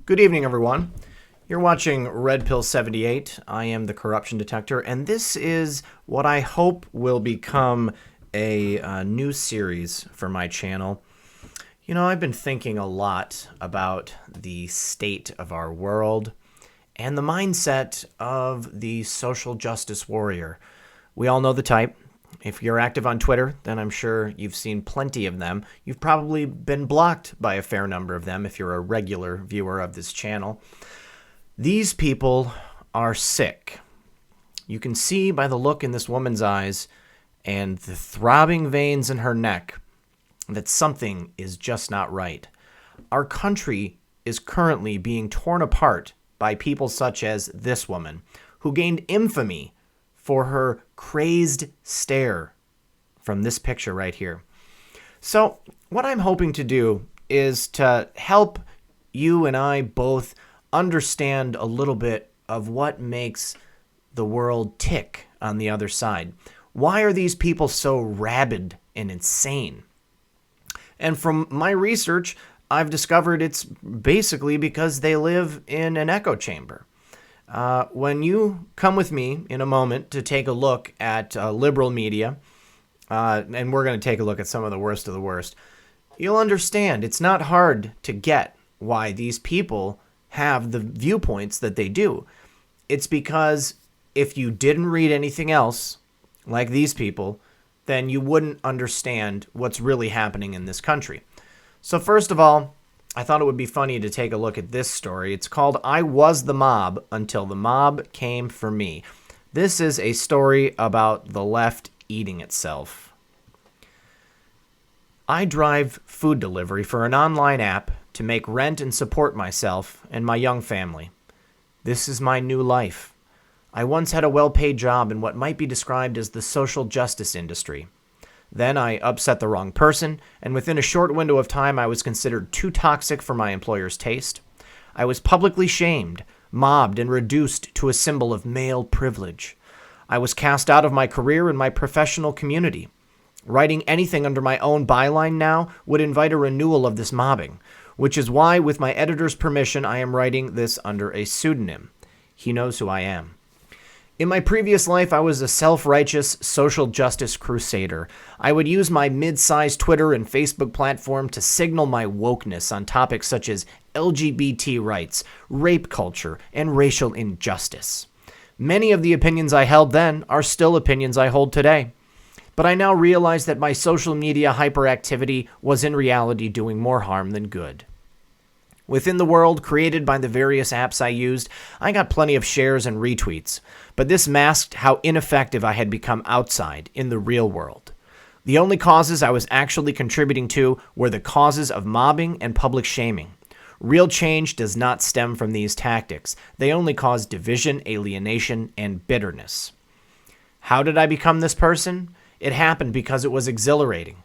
Good evening, everyone. You're watching Red Pill 78. I am the corruption detector, and this is what I hope will become a new series for my channel. You know, I've been thinking a lot about the state of our world and the mindset of the social justice warrior. We all know the type. If you're active on Twitter, then I'm sure you've seen plenty of them. You've probably been blocked by a fair number of them if you're a regular viewer of this channel. These people are sick. You can see by the look in this woman's eyes and the throbbing veins in her neck that something is just not right. Our country is currently being torn apart by people such as this woman, who gained infamy for her crazed stare from this picture right here. So what I'm hoping to do is to help you and I both understand a little bit of what makes the world tick on the other side. Why are these people so rabid and insane? And from my research, I've discovered it's basically because they live in an echo chamber. When you come with me in a moment to take a look at liberal media, and we're going to take a look at some of the worst, you'll understand it's not hard to get why these people have the viewpoints that they do. It's because if you didn't read anything else like these people, then you wouldn't understand what's really happening in this country. So first of all, I thought it would be funny to take a look at this story. It's called "I Was the Mob Until the Mob Came for Me." This is a story about the left eating itself. I drive food delivery for an online app to make rent and support myself and my young family. This is my new life. I once had a well-paid job in what might be described as the social justice industry. Then I upset the wrong person, and within a short window of time I was considered too toxic for my employer's taste. I was publicly shamed, mobbed, and reduced to a symbol of male privilege. I was cast out of my career and my professional community. Writing anything under my own byline now would invite a renewal of this mobbing, which is why, with my editor's permission, I am writing this under a pseudonym. He knows who I am. In my previous life, I was a self-righteous social justice crusader. I would use my mid-sized Twitter and Facebook platform to signal my wokeness on topics such as LGBT rights, rape culture, and racial injustice. Many of the opinions I held then are still opinions I hold today. But I now realize that my social media hyperactivity was in reality doing more harm than good. Within the world created by the various apps I used, I got plenty of shares and retweets, but this masked how ineffective I had become outside in the real world. The only causes I was actually contributing to were the causes of mobbing and public shaming. Real change does not stem from these tactics. They only cause division, alienation, and bitterness. How did I become this person? It happened because it was exhilarating.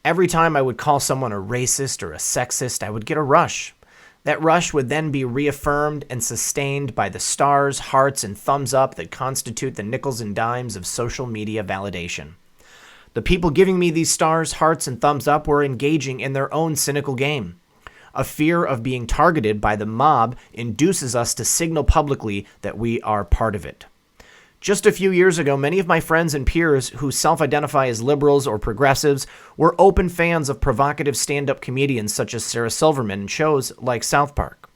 Every time I would call someone a racist or a sexist, I would get a rush. That rush would then be reaffirmed and sustained by the stars, hearts, and thumbs up that constitute the nickels and dimes of social media validation. The people giving me these stars, hearts, and thumbs up were engaging in their own cynical game. A fear of being targeted by the mob induces us to signal publicly that we are part of it. Just a few years ago, many of my friends and peers who self-identify as liberals or progressives were open fans of provocative stand-up comedians such as Sarah Silverman in shows like South Park.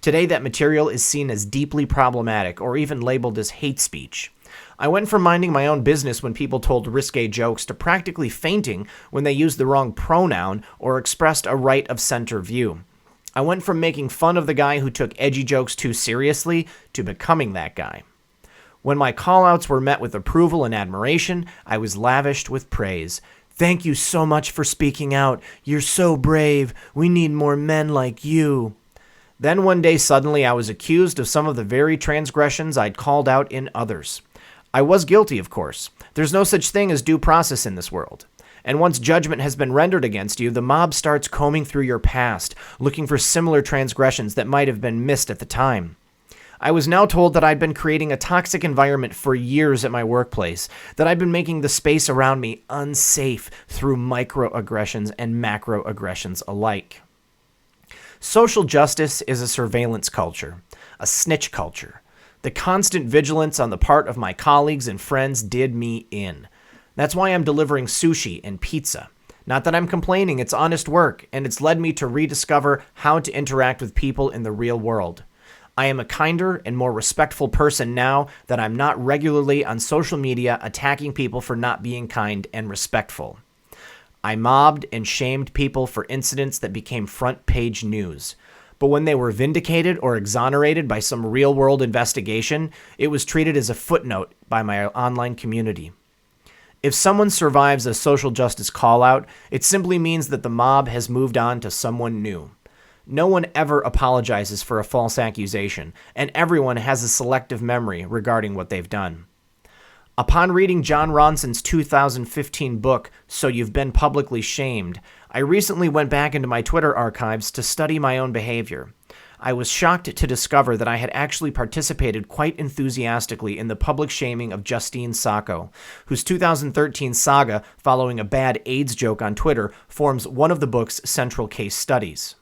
Today, that material is seen as deeply problematic or even labeled as hate speech. I went from minding my own business when people told risque jokes to practically fainting when they used the wrong pronoun or expressed a right-of-center view. I went from making fun of the guy who took edgy jokes too seriously to becoming that guy. When my callouts were met with approval and admiration, I was lavished with praise. "Thank you so much for speaking out. You're so brave. We need more men like you." Then one day suddenly I was accused of some of the very transgressions I'd called out in others. I was guilty, of course. There's no such thing as due process in this world. And once judgment has been rendered against you, the mob starts combing through your past, looking for similar transgressions that might have been missed at the time. I was now told that I'd been creating a toxic environment for years at my workplace, that I'd been making the space around me unsafe through microaggressions and macroaggressions alike. Social justice is a surveillance culture, a snitch culture. The constant vigilance on the part of my colleagues and friends did me in. That's why I'm delivering sushi and pizza. Not that I'm complaining, it's honest work, and it's led me to rediscover how to interact with people in the real world. I am a kinder and more respectful person now that I'm not regularly on social media attacking people for not being kind and respectful. I mobbed and shamed people for incidents that became front-page news. But when they were vindicated or exonerated by some real-world investigation, it was treated as a footnote by my online community. If someone survives a social justice call-out, it simply means that the mob has moved on to someone new. No one ever apologizes for a false accusation, and everyone has a selective memory regarding what they've done. Upon reading John Ronson's 2015 book, So You've Been Publicly Shamed, I recently went back into my Twitter archives to study my own behavior. I was shocked to discover that I had actually participated quite enthusiastically in the public shaming of Justine Sacco, whose 2013 saga following a bad AIDS joke on Twitter forms one of the book's central case studies.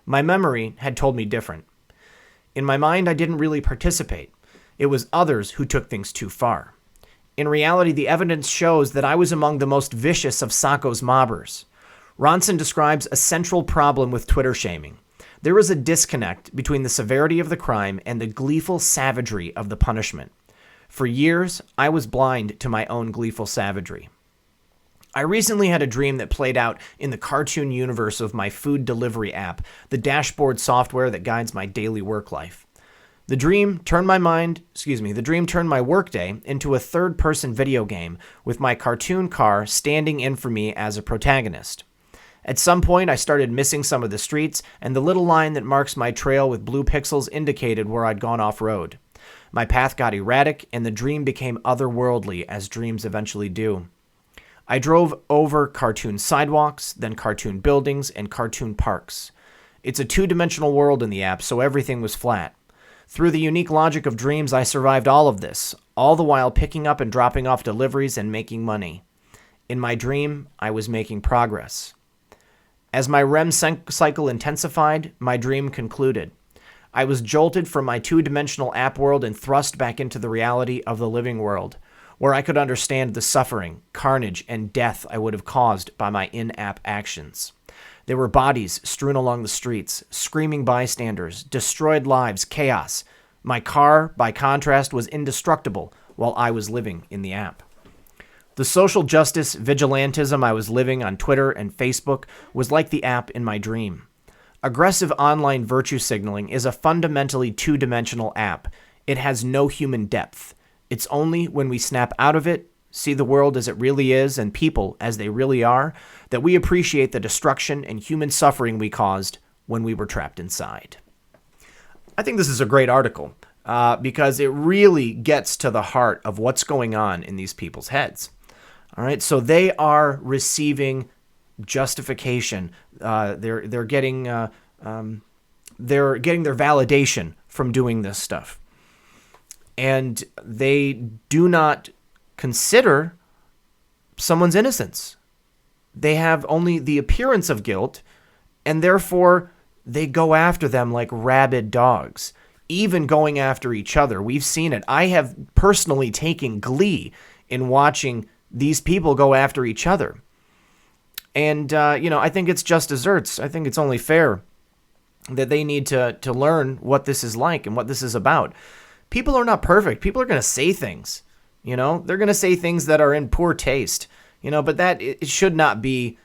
My memory had told me different. In my mind, I didn't really participate. It was others who took things too far. In reality, the evidence shows that I was among the most vicious of Sacco's mobbers. Ronson describes a central problem with Twitter shaming. There is a disconnect between the severity of the crime and the gleeful savagery of the punishment. For years, I was blind to my own gleeful savagery. I recently had a dream that played out in the cartoon universe of my food delivery app, the dashboard software that guides my daily work life. The dream turned my workday into a third-person video game with my cartoon car standing in for me as a protagonist. At some point, I started missing some of the streets, and the little line that marks my trail with blue pixels indicated where I'd gone off-road. My path got erratic, and the dream became otherworldly, as dreams eventually do. I drove over cartoon sidewalks, then cartoon buildings, and cartoon parks. It's a two-dimensional world in the app, so everything was flat. Through the unique logic of dreams, I survived all of this, all the while picking up and dropping off deliveries and making money. In my dream, I was making progress. As my REM cycle intensified, my dream concluded. I was jolted from my two-dimensional app world and thrust back into the reality of the living world, where I could understand the suffering, carnage, and death I would have caused by my in-app actions. There were bodies strewn along the streets, screaming bystanders, destroyed lives, chaos. My car, by contrast, was indestructible while I was living in the app. The social justice vigilantism I was living on Twitter and Facebook was like the app in my dream. Aggressive online virtue signaling is a fundamentally two-dimensional app. It has no human depth. It's only when we snap out of it, see the world as it really is and people as they really are, that we appreciate the destruction and human suffering we caused when we were trapped inside. I think this is a great article because it really gets to the heart of what's going on in these people's heads. All right, so they are receiving justification. They're getting their validation from doing this stuff, and they do not consider someone's innocence. They have only the appearance of guilt, and therefore they go after them like rabid dogs, even going after each other. We've seen it. I have personally taken glee in watching these people go after each other. And, I think it's just desserts. I think it's only fair that they need to learn what this is like and what this is about. People are not perfect. People are going to say things, they're going to say things that are in poor taste, but that it should not be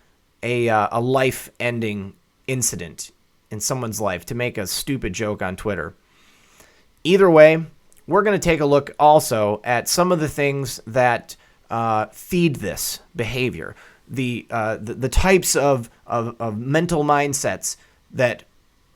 a life-ending incident in someone's life to make a stupid joke on Twitter. Either way, we're going to take a look also at some of the things that feed this behavior, the types of mental mindsets that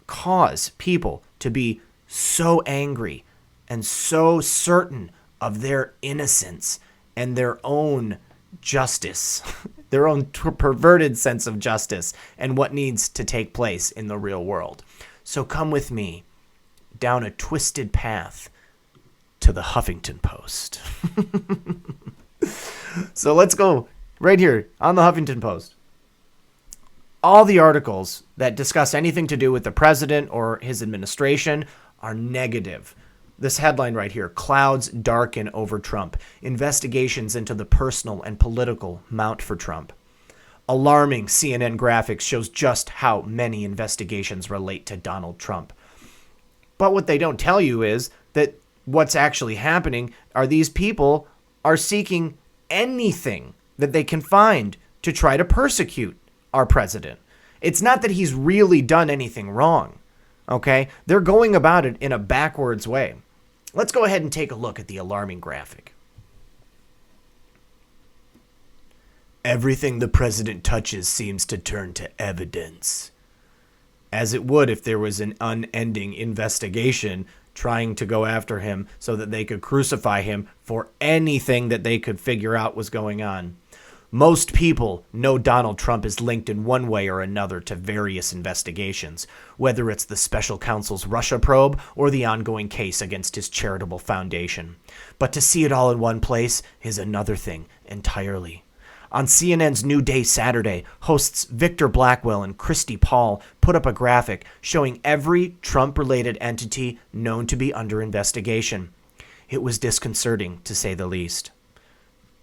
cause people to be so angry and so certain of their innocence and their own justice, their own perverted sense of justice and what needs to take place in the real world. So come with me down a twisted path to the Huffington Post. So let's go right here on the Huffington Post. All the articles that discuss anything to do with the president or his administration are negative. This headline right here, clouds darken over Trump. Investigations into the personal and political mount for Trump. Alarming CNN graphics shows just how many investigations relate to Donald Trump. But what they don't tell you is that what's actually happening are these people are seeking anything that they can find to try to persecute our president. It's not that he's really done anything wrong, okay? They're going about it in a backwards way. Let's go ahead and take a look at the alarming graphic. Everything the president touches seems to turn to evidence. As it would if there was an unending investigation trying to go after him so that they could crucify him for anything that they could figure out was going on. Most people know Donald Trump is linked in one way or another to various investigations, whether it's the special counsel's Russia probe or the ongoing case against his charitable foundation. But to see it all in one place is another thing entirely. On CNN's New Day Saturday, hosts Victor Blackwell and Christy Paul put up a graphic showing every Trump-related entity known to be under investigation. It was disconcerting, to say the least.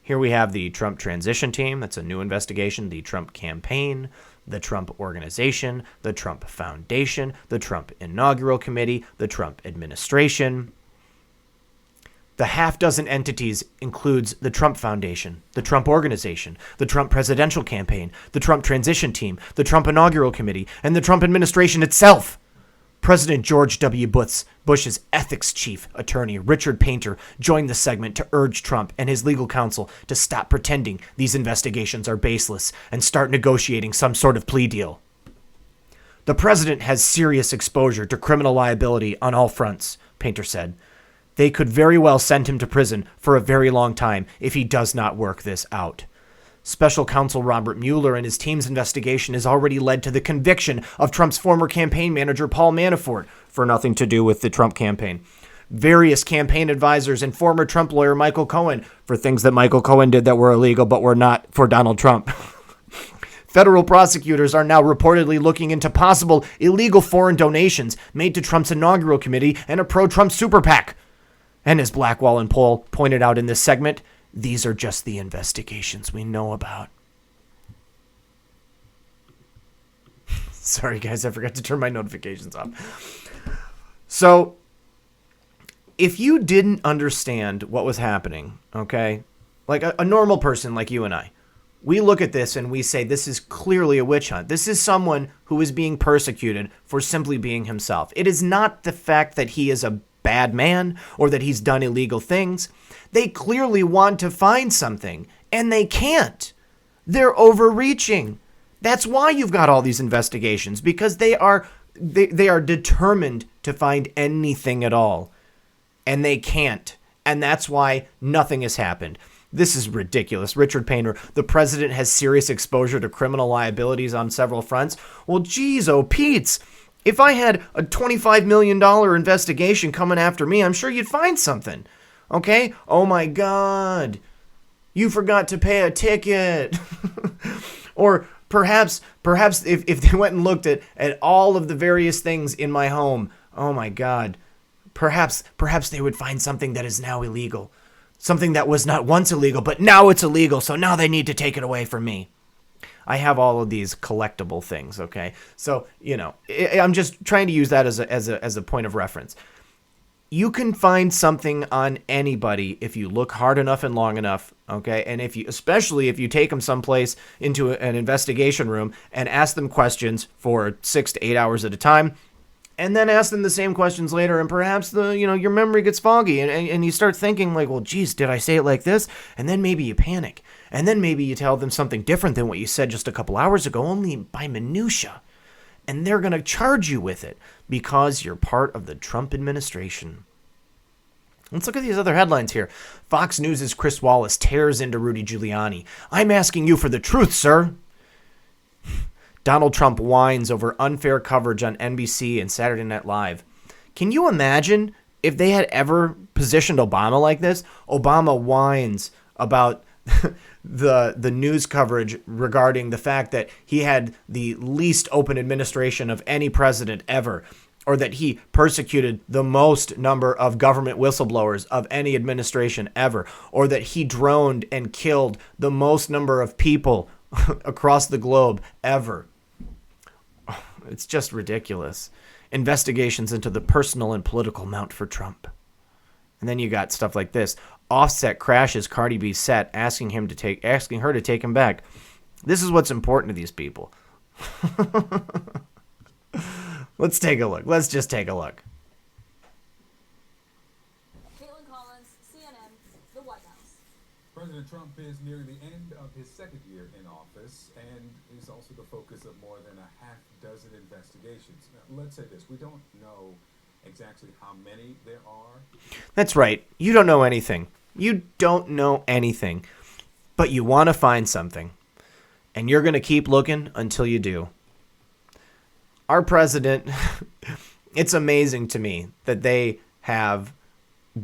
Here we have the Trump Transition Team. That's a new investigation. The Trump Campaign, the Trump Organization, the Trump Foundation, the Trump Inaugural Committee, the Trump Administration. The half-dozen entities includes the Trump Foundation, the Trump Organization, the Trump Presidential Campaign, the Trump Transition Team, the Trump Inaugural Committee, and the Trump Administration itself. President George W. Bush's ethics chief attorney, Richard Painter, joined the segment to urge Trump and his legal counsel to stop pretending these investigations are baseless and start negotiating some sort of plea deal. The president has serious exposure to criminal liability on all fronts, Painter said. They could very well send him to prison for a very long time if he does not work this out. Special counsel Robert Mueller and his team's investigation has already led to the conviction of Trump's former campaign manager Paul Manafort for nothing to do with the Trump campaign. Various campaign advisors and former Trump lawyer Michael Cohen for things that Michael Cohen did that were illegal but were not for Donald Trump. Federal prosecutors are now reportedly looking into possible illegal foreign donations made to Trump's inaugural committee and a pro-Trump super PAC. And as Blackwell and Pohl pointed out in this segment, these are just the investigations we know about. Sorry, guys, I forgot to turn my notifications off. So, if you didn't understand what was happening, okay, like a normal person like you and I, we look at this and we say this is clearly a witch hunt. This is someone who is being persecuted for simply being himself. It is not the fact that he is a bad man or that he's done illegal things. They clearly want to find something, and they can't. They're overreaching. That's why you've got all these investigations, because they are determined to find anything at all, and they can't. And that's why nothing has happened. This is ridiculous. Richard Painter, the president has serious exposure to criminal liabilities on several fronts. Well, geez, oh, Pete's. If I had a $25 million investigation coming after me, I'm sure you'd find something. Okay? Oh my God. You forgot to pay a ticket. Or perhaps if they went and looked at all of the various things in my home, oh my God. Perhaps they would find something that is now illegal. Something that was not once illegal, but now it's illegal, so now they need to take it away from me. I have all of these collectible things, okay? So, I'm just trying to use that as a point of reference. You can find something on anybody if you look hard enough and long enough, okay? And especially if you take them someplace into an investigation room and ask them questions for 6 to 8 hours at a time, and then ask them the same questions later, and perhaps your memory gets foggy, and you start thinking like, well, geez, did I say it like this? And then maybe you panic, and then maybe you tell them something different than what you said just a couple hours ago, only by minutia. And they're going to charge you with it because you're part of the Trump administration. Let's look at these other headlines here. Fox News' Chris Wallace tears into Rudy Giuliani. I'm asking you for the truth, sir. Donald Trump whines over unfair coverage on NBC and Saturday Night Live. Can you imagine if they had ever positioned Obama like this? Obama whines about the news coverage regarding the fact that he had the least open administration of any president ever, or that he persecuted the most number of government whistleblowers of any administration ever, or that he droned and killed the most number of people across the globe ever. It's just ridiculous. Investigations into the personal and political mount for Trump. And then you got stuff like this. Offset crashes Cardi B's set, asking her to take him back. This is what's important to these people. Let's take a look. Let's just take a look. The White House. President Trump is nearing the end of his second year in office and is also the focus of more than a half dozen investigations. Now, let's say this. We don't know exactly how many there are. That's right. You don't know anything. You don't know anything. But you want to find something. And you're going to keep looking until you do. Our president, it's amazing to me that they have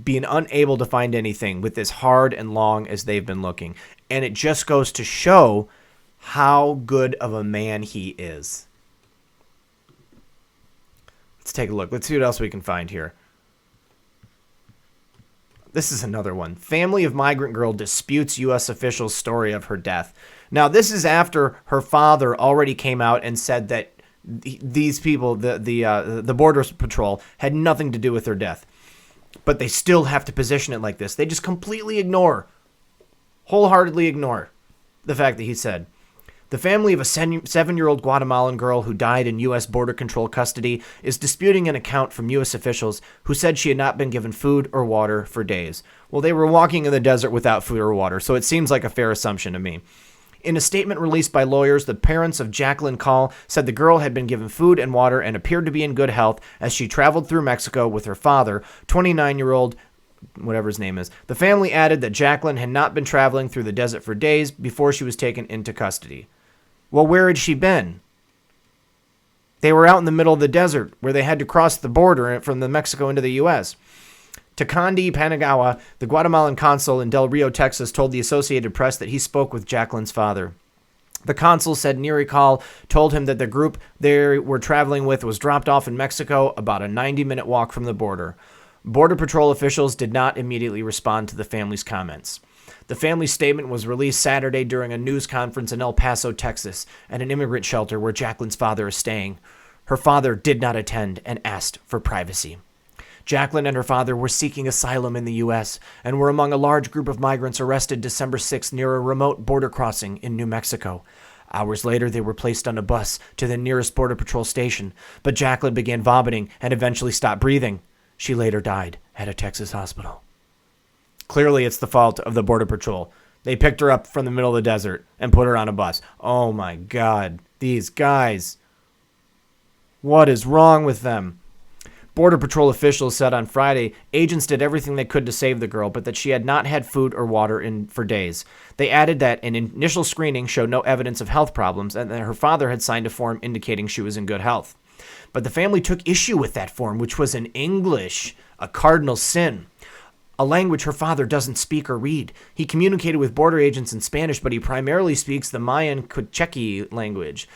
been unable to find anything with as hard and long as they've been looking. And it just goes to show how good of a man he is. Let's take a look. Let's see what else we can find here. This is another one. Family of migrant girl disputes U.S. officials' story of her death. Now, this is after her father already came out and said that these people, the Border Patrol, had nothing to do with her death. But they still have to position it like this. They just completely wholeheartedly ignore the fact that he said, the family of a 7-year-old Guatemalan girl who died in U.S. border control custody is disputing an account from U.S. officials who said she had not been given food or water for days. Well, they were walking in the desert without food or water, so it seems like a fair assumption to me. In a statement released by lawyers, the parents of Jacqueline Call said the girl had been given food and water and appeared to be in good health as she traveled through Mexico with her father, 29-year-old, whatever his name is. The family added that Jacqueline had not been traveling through the desert for days before she was taken into custody. Well, where had she been? They were out in the middle of the desert where they had to cross the border from Mexico into the U.S. Tacandi Panagawa, the Guatemalan consul in Del Rio, Texas, told the Associated Press that he spoke with Jacqueline's father. The consul said Neri Call told him that the group they were traveling with was dropped off in Mexico, about a 90-minute walk from the border. Border Patrol officials did not immediately respond to the family's comments. The family's statement was released Saturday during a news conference in El Paso, Texas, at an immigrant shelter where Jacqueline's father is staying. Her father did not attend and asked for privacy. Jacqueline and her father were seeking asylum in the U.S. and were among a large group of migrants arrested December 6 near a remote border crossing in New Mexico. Hours later, they were placed on a bus to the nearest Border Patrol station, but Jacqueline began vomiting and eventually stopped breathing. She later died at a Texas hospital. Clearly, it's the fault of the Border Patrol. They picked her up from the middle of the desert and put her on a bus. Oh my God, these guys. What is wrong with them? Border Patrol officials said on Friday agents did everything they could to save the girl, but that she had not had food or water for days. They added that an initial screening showed no evidence of health problems and that her father had signed a form indicating she was in good health. But the family took issue with that form, which was in English, a cardinal sin, a language her father doesn't speak or read. He communicated with border agents in Spanish, but he primarily speaks the Mayan Quechua language.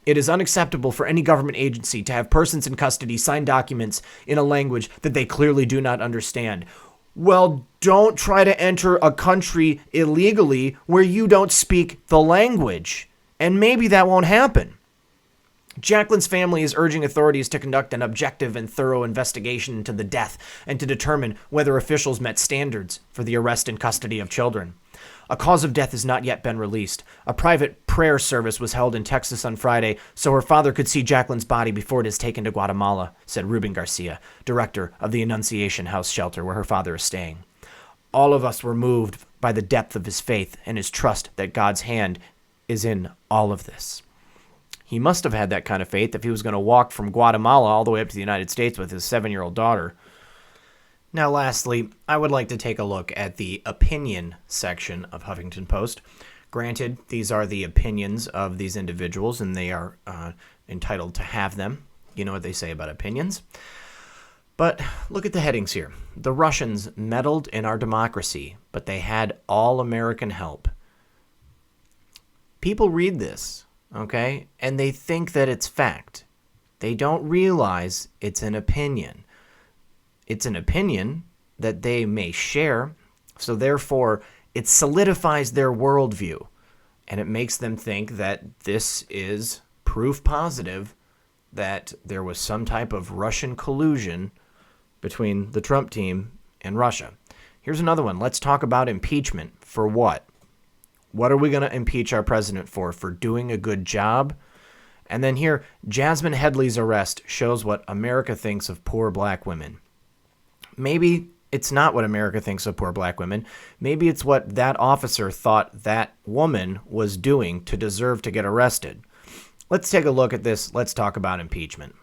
It is unacceptable for any government agency to have persons in custody sign documents in a language that they clearly do not understand. Well, don't try to enter a country illegally where you don't speak the language, and maybe that won't happen. Jacqueline's family is urging authorities to conduct an objective and thorough investigation into the death and to determine whether officials met standards for the arrest and custody of children. A cause of death has not yet been released. A private prayer service was held in Texas on Friday so her father could see Jacqueline's body before it is taken to Guatemala, said Ruben Garcia, director of the Annunciation House shelter where her father is staying. All of us were moved by the depth of his faith and his trust that God's hand is in all of this. He must have had that kind of faith if he was going to walk from Guatemala all the way up to the United States with his 7-year-old daughter. Now, lastly, I would like to take a look at the opinion section of Huffington Post. Granted, these are the opinions of these individuals, and they are entitled to have them. You know what they say about opinions. But look at the headings here. The Russians meddled in our democracy, but they had all American help. People read this, okay, and they think that it's fact. They don't realize it's an opinion. It's an opinion that they may share, so therefore it solidifies their worldview, and it makes them think that this is proof positive that there was some type of Russian collusion between the Trump team and Russia. Here's another one. Let's talk about impeachment. For what? What are we going to impeach our president for? For doing a good job? And then here, Jasmine Headley's arrest shows what America thinks of poor black women. Maybe it's not what America thinks of poor black women. Maybe it's what that officer thought that woman was doing to deserve to get arrested. Let's take a look at this. Let's talk about impeachment.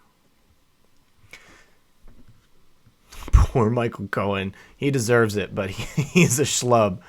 Poor Michael Cohen. He deserves it, but he's a schlub.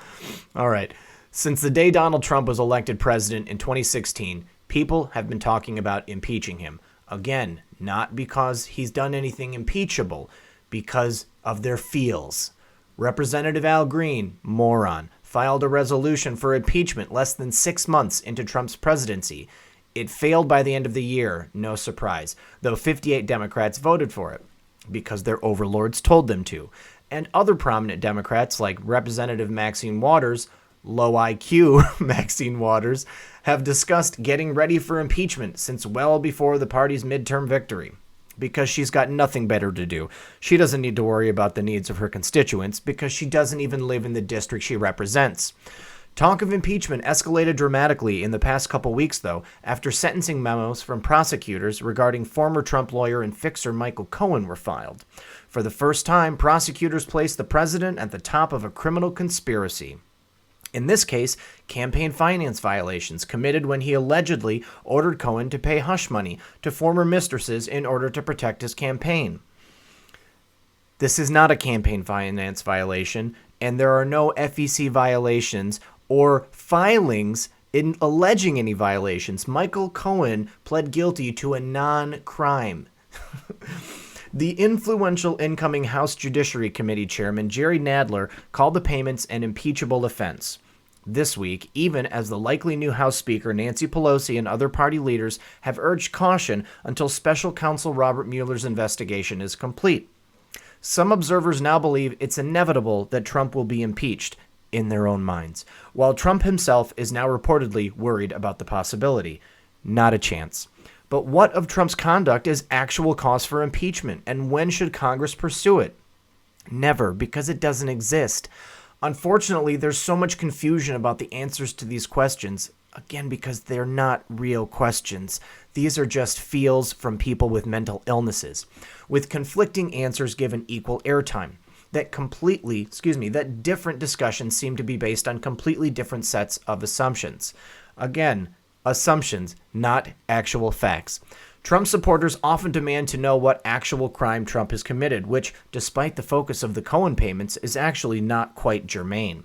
All right. Since the day Donald Trump was elected president in 2016, people have been talking about impeaching him. Again, not because he's done anything impeachable, because of their feels. Representative Al Green, moron, filed a resolution for impeachment less than 6 months into Trump's presidency. It failed by the end of the year, no surprise, though 58 Democrats voted for it because their overlords told them to. And other prominent Democrats like Representative Maxine Waters, low IQ Maxine Waters, have discussed getting ready for impeachment since well before the party's midterm victory. Because she's got nothing better to do. She doesn't need to worry about the needs of her constituents because she doesn't even live in the district she represents. Talk of impeachment escalated dramatically in the past couple weeks, though, after sentencing memos from prosecutors regarding former Trump lawyer and fixer Michael Cohen were filed. For the first time, prosecutors placed the president at the top of a criminal conspiracy. In this case, campaign finance violations committed when he allegedly ordered Cohen to pay hush money to former mistresses in order to protect his campaign. This is not a campaign finance violation, and there are no FEC violations or filings in alleging any violations. Michael Cohen pled guilty to a non-crime. The influential incoming House Judiciary Committee Chairman Jerry Nadler called the payments an impeachable offense this week, even as the likely new House Speaker Nancy Pelosi and other party leaders have urged caution until special counsel Robert Mueller's investigation is complete. Some observers now believe it's inevitable that Trump will be impeached in their own minds, while Trump himself is now reportedly worried about the possibility. Not a chance. But what of Trump's conduct is actual cause for impeachment, and when should Congress pursue it? Never, because it doesn't exist. Unfortunately, there's so much confusion about the answers to these questions, again, because they're not real questions. These are just feels from people with mental illnesses, with conflicting answers given equal airtime. That different discussions seem to be based on completely different sets of assumptions. Again, assumptions, not actual facts. Trump supporters often demand to know what actual crime Trump has committed, which, despite the focus of the Cohen payments, is actually not quite germane.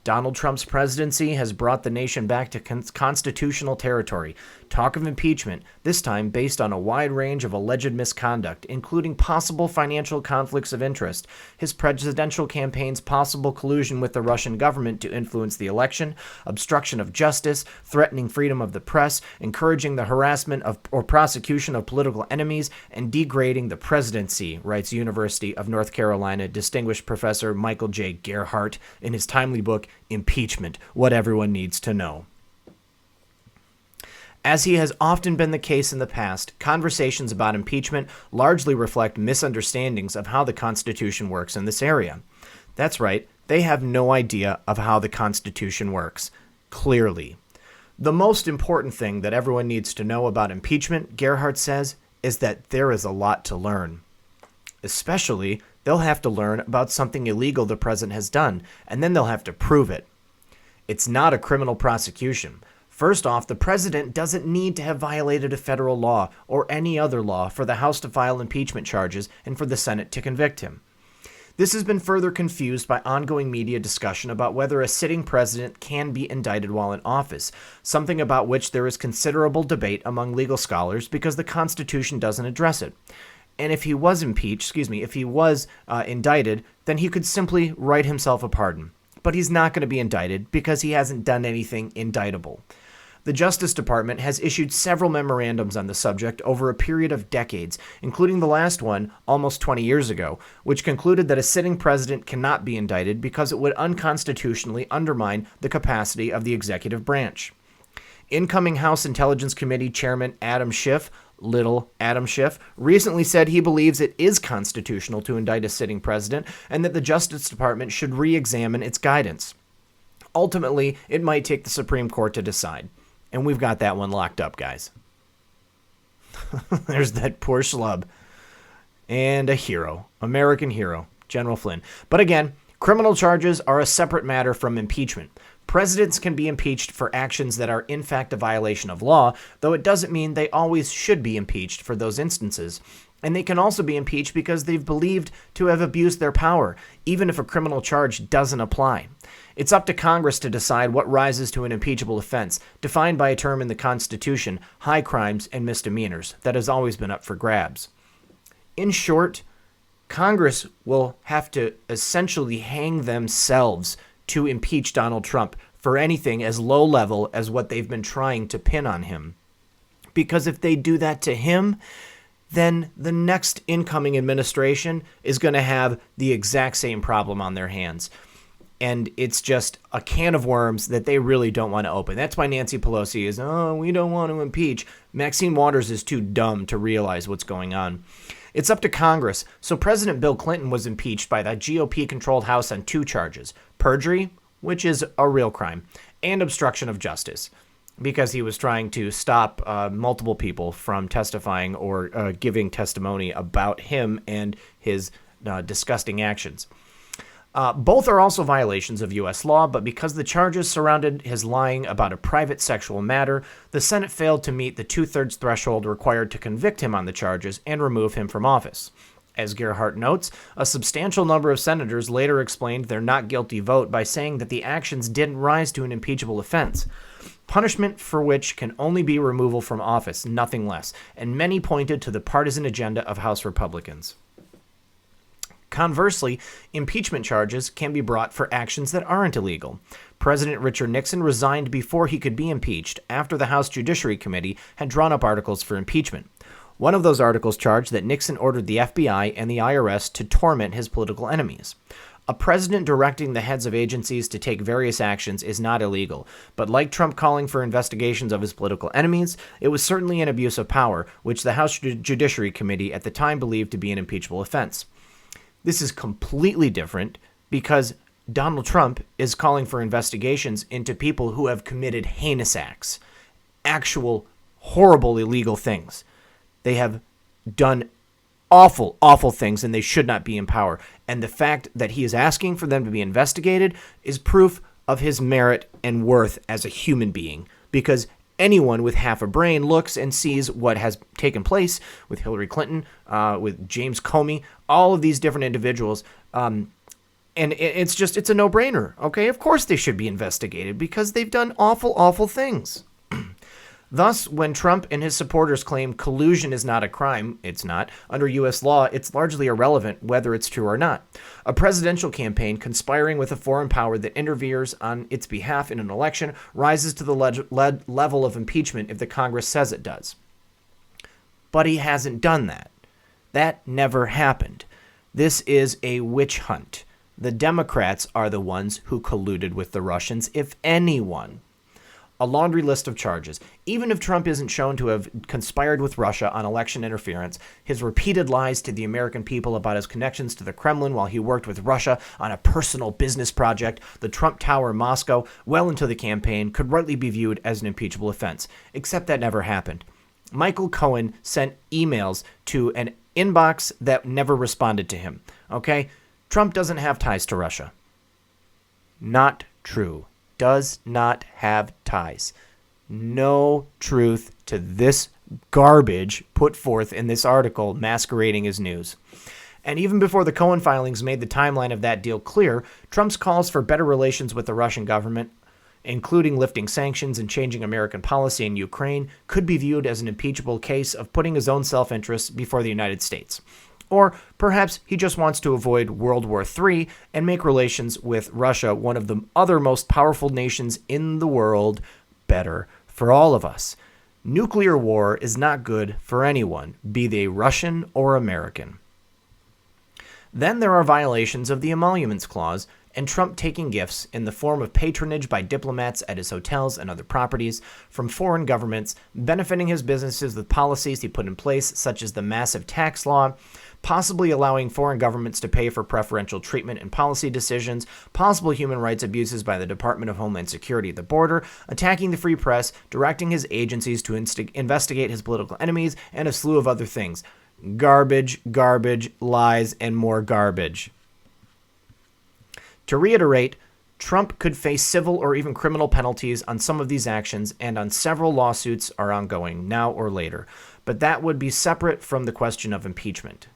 Donald Trump's presidency has brought the nation back to constitutional territory. Talk of impeachment, this time based on a wide range of alleged misconduct, including possible financial conflicts of interest, his presidential campaign's possible collusion with the Russian government to influence the election, obstruction of justice, threatening freedom of the press, encouraging the harassment of or prosecution of political enemies, and degrading the presidency, writes University of North Carolina distinguished professor Michael J. Gerhardt in his timely book, Impeachment, What Everyone Needs to Know. As he has often been the case in the past, conversations about impeachment largely reflect misunderstandings of how the Constitution works in this area. That's right, they have no idea of how the Constitution works, clearly. The most important thing that everyone needs to know about impeachment, Gerhardt says, is that there is a lot to learn. Especially, they'll have to learn about something illegal the president has done, and then they'll have to prove it. It's not a criminal prosecution. First off, the president doesn't need to have violated a federal law or any other law for the House to file impeachment charges and for the Senate to convict him. This has been further confused by ongoing media discussion about whether a sitting president can be indicted while in office, something about which there is considerable debate among legal scholars because the Constitution doesn't address it. And if he was indicted, then he could simply write himself a pardon. But he's not going to be indicted because he hasn't done anything indictable. The Justice Department has issued several memorandums on the subject over a period of decades, including the last one almost 20 years ago, which concluded that a sitting president cannot be indicted because it would unconstitutionally undermine the capacity of the executive branch. Incoming House Intelligence Committee Chairman Adam Schiff, Little Adam Schiff, recently said he believes it is constitutional to indict a sitting president and that the Justice Department should re-examine its guidance. Ultimately, it might take the Supreme Court to decide. And we've got that one locked up, guys. There's that poor schlub. And a hero, American hero, General Flynn. But again, criminal charges are a separate matter from impeachment. Presidents can be impeached for actions that are in fact a violation of law, though it doesn't mean they always should be impeached for those instances. And they can also be impeached because they've believed to have abused their power, even if a criminal charge doesn't apply. It's up to Congress to decide what rises to an impeachable offense, defined by a term in the Constitution, high crimes and misdemeanors, that has always been up for grabs. In short, Congress will have to essentially hang themselves to impeach Donald Trump for anything as low level as what they've been trying to pin on him. Because if they do that to him, then the next incoming administration is going to have the exact same problem on their hands. And it's just a can of worms that they really don't want to open. That's why Nancy Pelosi is, we don't want to impeach. Maxine Waters is too dumb to realize what's going on. It's up to Congress. So President Bill Clinton was impeached by the GOP-controlled House on 2 charges: perjury, which is a real crime, and obstruction of justice, because he was trying to stop multiple people from testifying or giving testimony about him and his disgusting actions. Both are also violations of U.S. law, but because the charges surrounded his lying about a private sexual matter, the Senate failed to meet the 2/3 threshold required to convict him on the charges and remove him from office. As Gerhardt notes, a substantial number of senators later explained their not guilty vote by saying that the actions didn't rise to an impeachable offense, punishment for which can only be removal from office, nothing less, and many pointed to the partisan agenda of House Republicans. Conversely, impeachment charges can be brought for actions that aren't illegal. President Richard Nixon resigned before he could be impeached after the House Judiciary Committee had drawn up articles for impeachment. One of those articles charged that Nixon ordered the FBI and the IRS to torment his political enemies. A president directing the heads of agencies to take various actions is not illegal, but like Trump calling for investigations of his political enemies, it was certainly an abuse of power, which the House Judiciary Committee at the time believed to be an impeachable offense. This is completely different because Donald Trump is calling for investigations into people who have committed heinous acts, actual horrible illegal things. They have done awful, awful things, and they should not be in power. And the fact that he is asking for them to be investigated is proof of his merit and worth as a human being, because anyone with half a brain looks and sees what has taken place with Hillary Clinton, with James Comey, all of these different individuals. And it's a no-brainer, okay? Of course they should be investigated because they've done awful, awful things. Thus, when Trump and his supporters claim collusion is not a crime, it's not. Under U.S. law, it's largely irrelevant whether it's true or not. A presidential campaign conspiring with a foreign power that interferes on its behalf in an election rises to the level of impeachment if the Congress says it does. But he hasn't done that. That never happened. This is a witch hunt. The Democrats are the ones who colluded with the Russians, if anyone. A laundry list of charges. Even if Trump isn't shown to have conspired with Russia on election interference, his repeated lies to the American people about his connections to the Kremlin while he worked with Russia on a personal business project, the Trump Tower in Moscow, well into the campaign, could rightly be viewed as an impeachable offense. Except that never happened. Michael Cohen sent emails to an inbox that never responded to him. Okay? Trump doesn't have ties to Russia. Not true. Does not have ties. No truth to this garbage put forth in this article masquerading as news. And even before the Cohen filings made the timeline of that deal clear, Trump's calls for better relations with the Russian government, including lifting sanctions and changing American policy in Ukraine, could be viewed as an impeachable case of putting his own self-interest before the United States. Or perhaps he just wants to avoid World War III and make relations with Russia, one of the other most powerful nations in the world, better for all of us. Nuclear war is not good for anyone, be they Russian or American. Then there are violations of the Emoluments Clause and Trump taking gifts in the form of patronage by diplomats at his hotels and other properties from foreign governments, benefiting his businesses with policies he put in place, such as the massive tax law, possibly allowing foreign governments to pay for preferential treatment and policy decisions, possible human rights abuses by the Department of Homeland Security at the border, attacking the free press, directing his agencies to investigate his political enemies, and a slew of other things. Garbage, garbage, lies, and more garbage. To reiterate, Trump could face civil or even criminal penalties on some of these actions, and on several lawsuits are ongoing, now or later. But that would be separate from the question of impeachment.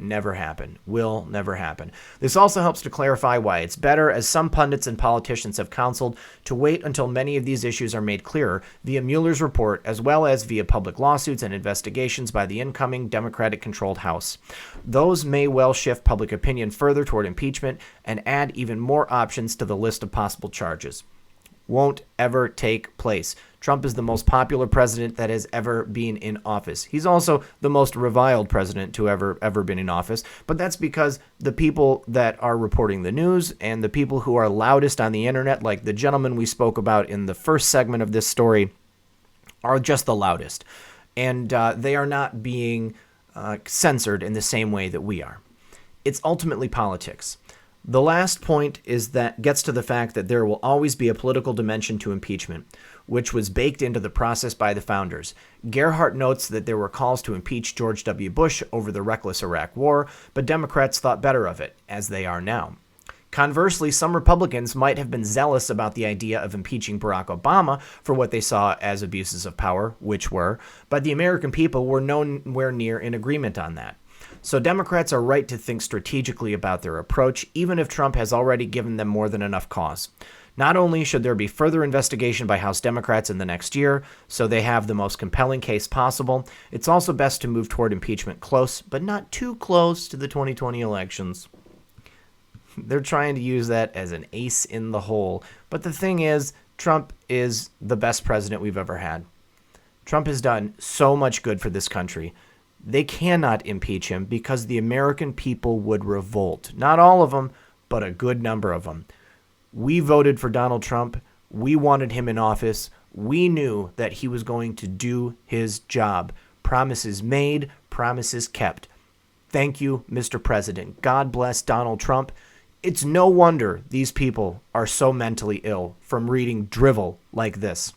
Never happen. Will never happen. This also helps to clarify why it's better, as some pundits and politicians have counseled, to wait until many of these issues are made clearer via Mueller's report, as well as via public lawsuits and investigations by the incoming Democratic-controlled House. Those may well shift public opinion further toward impeachment and add even more options to the list of possible charges. Won't ever take place. Trump is the most popular president that has ever been in office. He's also the most reviled president to ever been in office, but that's because the people that are reporting the news and the people who are loudest on the internet, like the gentleman we spoke about in the first segment of this story, are just the loudest. And they are not being censored in the same way that we are. It's ultimately politics. The last point is that gets to the fact that there will always be a political dimension to impeachment, which was baked into the process by the founders. Gerhardt notes that there were calls to impeach George W. Bush over the reckless Iraq War, but Democrats thought better of it, as they are now. Conversely, some Republicans might have been zealous about the idea of impeaching Barack Obama for what they saw as abuses of power, which were, but the American people were nowhere near in agreement on that. So Democrats are right to think strategically about their approach, even if Trump has already given them more than enough cause. Not only should there be further investigation by House Democrats in the next year, so they have the most compelling case possible, it's also best to move toward impeachment close, but not too close to the 2020 elections. They're trying to use that as an ace in the hole. But the thing is, Trump is the best president we've ever had. Trump has done so much good for this country. They cannot impeach him because the American people would revolt. Not all of them, but a good number of them. We voted for Donald Trump. We wanted him in office. We knew that he was going to do his job. Promises made, promises kept. Thank you, Mr. President. God bless Donald Trump. It's no wonder these people are so mentally ill from reading drivel like this.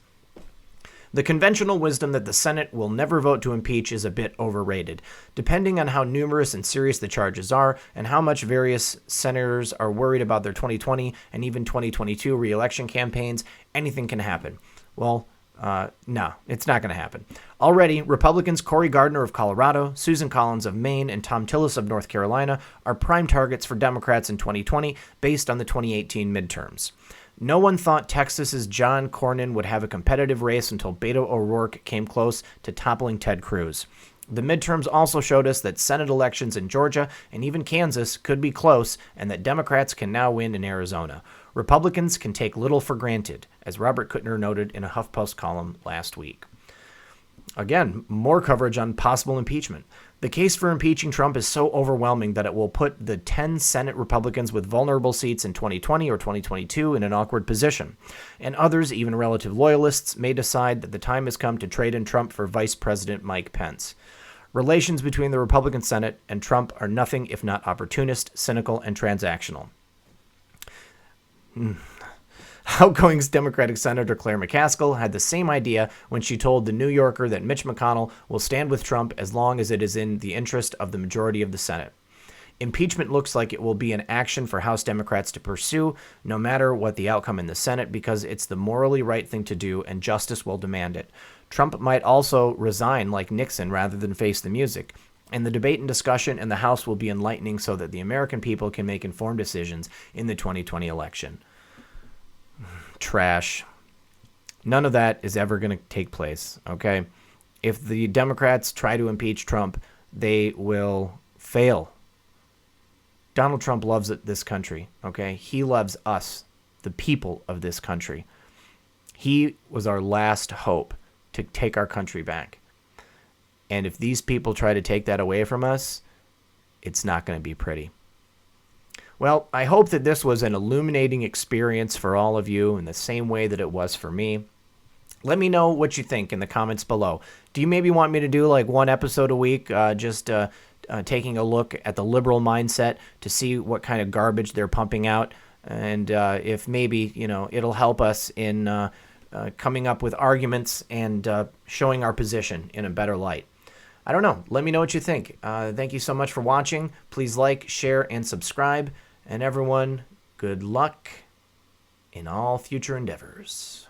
The conventional wisdom that the Senate will never vote to impeach is a bit overrated. Depending on how numerous and serious the charges are and how much various senators are worried about their 2020 and even 2022 re-election campaigns, anything can happen. Well, no, it's not going to happen. Already, Republicans Cory Gardner of Colorado, Susan Collins of Maine, and Tom Tillis of North Carolina are prime targets for Democrats in 2020 based on the 2018 midterms. No one thought Texas's John Cornyn would have a competitive race until Beto O'Rourke came close to toppling Ted Cruz. The midterms also showed us that Senate elections in Georgia and even Kansas could be close, and that Democrats can now win in Arizona. Republicans can take little for granted, as Robert Kuttner noted in a HuffPost column last week. Again, more coverage on possible impeachment. The case for impeaching Trump is so overwhelming that it will put the 10 Senate Republicans with vulnerable seats in 2020 or 2022 in an awkward position. And others, even relative loyalists, may decide that the time has come to trade in Trump for Vice President Mike Pence. Relations between the Republican Senate and Trump are nothing if not opportunist, cynical, and transactional. Outgoing Democratic Senator Claire McCaskill had the same idea when she told The New Yorker that Mitch McConnell will stand with Trump as long as it is in the interest of the majority of the Senate. Impeachment looks like it will be an action for House Democrats to pursue, no matter what the outcome in the Senate, because it's the morally right thing to do and justice will demand it. Trump might also resign like Nixon rather than face the music. And the debate and discussion in the House will be enlightening so that the American people can make informed decisions in the 2020 election. Trash. None of that is ever going to take place, okay? If the Democrats try to impeach Trump, they will fail. Donald Trump loves this country, okay? He loves us, the people of this country. He was our last hope to take our country back. And if these people try to take that away from us, it's not going to be pretty. Well, I hope that this was an illuminating experience for all of you in the same way that it was for me. Let me know what you think in the comments below. Do you maybe want me to do like one episode a week, taking a look at the liberal mindset to see what kind of garbage they're pumping out? And if maybe, it'll help us in coming up with arguments and showing our position in a better light. I don't know. Let me know what you think. Thank you so much for watching. Please like, share, and subscribe. And everyone, good luck in all future endeavors.